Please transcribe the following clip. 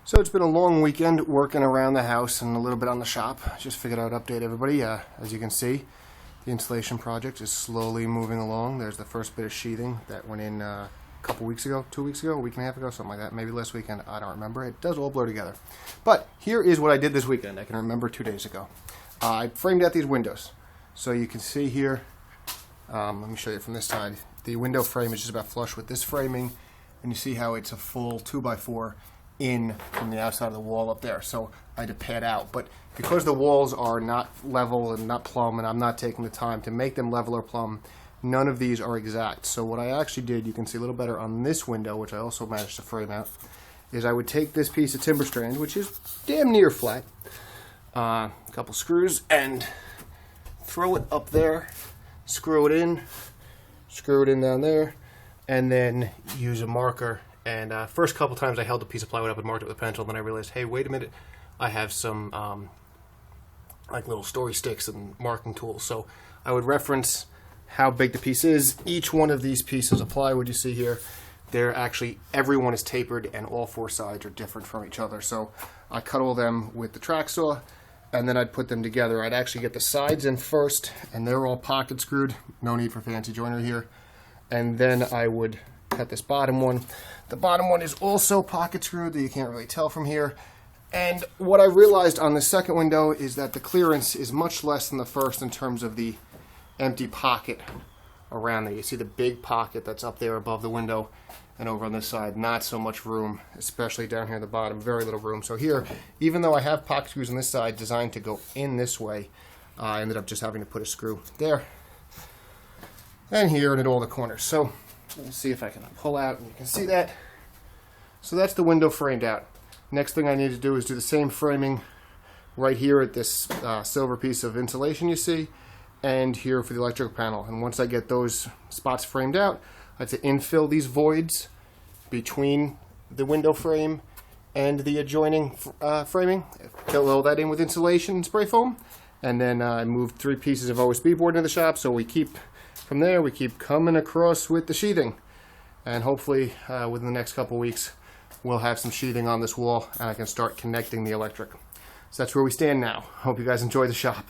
So it's been a long weekend working around the house and a little bit on the shop. Just figured I would update everybody. As you can see, the insulation project is slowly moving along. There's the first bit of sheathing that went in a couple weeks ago, 2 weeks ago, a week and a half ago, something like that. Maybe last weekend, I don't remember. It does all blur together. But here is what I did this weekend. I can remember 2 days ago. I framed out these windows. So you can see here, let me show you from this side. The window frame is just about flush with this framing, and you see how it's a full 2x4 in from the outside of the wall up there. So I had to pad out, but because the walls are not level and not plumb, and I'm not taking the time to make them level or plumb, none of these are exact. So what I actually did, you can see a little better on this window, which I also managed to frame out, is I would take this piece of timber strand, which is damn near flat, a couple screws, and throw it up there, screw it in down there, and then use a marker. And first couple times I held a piece of plywood up and marked it with a pencil, then I realized, hey, wait a minute, I have some like little story sticks and marking tools. So I would reference how big the piece is. Each one of these pieces of plywood you see here, they're actually, everyone is tapered and all 4 sides are different from each other. So I cut all them with the track saw, and then I'd put them together. I'd actually get the sides in first, and they're all pocket screwed. No need for fancy joinery here. And then I would cut this bottom one. The bottom one is also pocket screwed, that you can't really tell from here. And what I realized on the second window is that the clearance is much less than the first in terms of the empty pocket around there. You see the big pocket that's up there above the window, and over on this side, not so much room, especially down here at the bottom, very little room. So here, even though I have pocket screws on this side designed to go in this way, I ended up just having to put a screw there and here and at all the corners. So let me see if I can pull out and you can see that. So that's the window framed out. Next thing I need to do is do the same framing right here at this silver piece of insulation you see, and here for the electrical panel. And once I get those spots framed out, I have to infill these voids between the window frame and the adjoining framing. Fill all that in with insulation and spray foam. And then I moved 3 pieces of OSB board into the shop, so we keep, from there, we keep coming across with the sheathing. And hopefully within the next couple weeks, we'll have some sheathing on this wall and I can start connecting the electric. So that's where we stand now. Hope you guys enjoy the shop.